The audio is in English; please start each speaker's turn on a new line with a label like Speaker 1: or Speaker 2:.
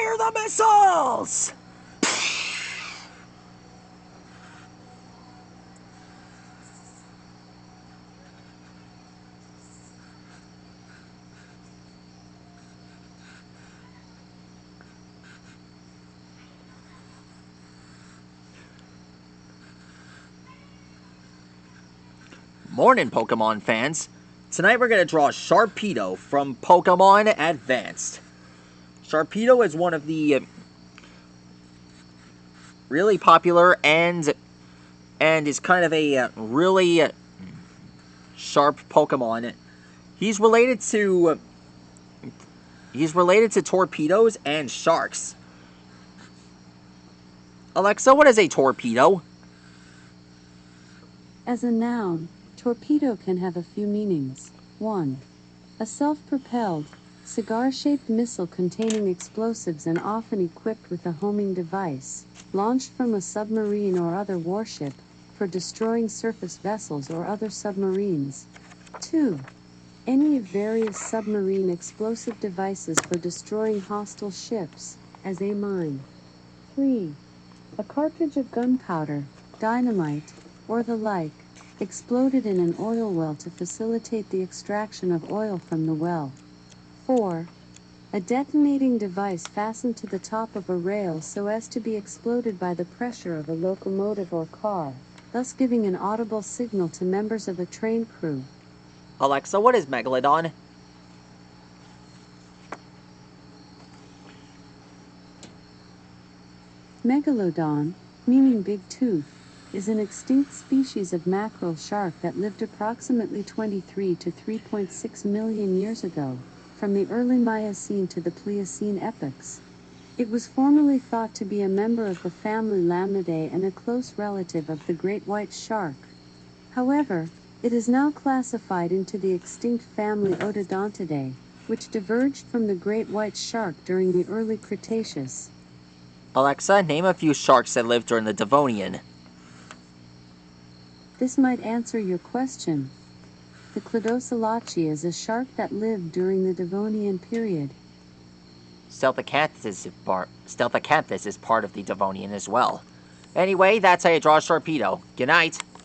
Speaker 1: Fire the missiles! Morning, Pokemon fans. Tonight we're going to draw Sharpedo from Pokemon Advanced. Sharpedo is one of the really popular and is kind of a really sharp Pokemon. He's related to torpedoes and sharks. Alexa, what is a torpedo?
Speaker 2: As a noun, torpedo can have a few meanings. 1. A self-propelled, cigar-shaped missile containing explosives and often equipped with a homing device, launched from a submarine or other warship, for destroying surface vessels or other submarines. 2. Any of various submarine explosive devices for destroying hostile ships, as a mine. 3. A cartridge of gunpowder, dynamite, or the like, exploded in an oil well to facilitate the extraction of oil from the well. 4. A detonating device fastened to the top of a rail so as to be exploded by the pressure of a locomotive or car, thus giving an audible signal to members of a train crew.
Speaker 1: Alexa, what is Megalodon?
Speaker 2: Megalodon, meaning big tooth, is an extinct species of mackerel shark that lived approximately 23 to 3.6 million years ago, from the early Miocene to the Pliocene epochs. It was formerly thought to be a member of the family Lamidae and a close relative of the great white shark. However, it is now classified into the extinct family Odontidae, which diverged from the great white shark during the early Cretaceous.
Speaker 1: Alexa, name a few sharks that lived during the Devonian.
Speaker 2: This might answer your question. The Cladocelaci is a shark that lived during the Devonian period.
Speaker 1: Stealthacanthus is part of the Devonian as well. Anyway, that's how you draw Sharpedo. Good night.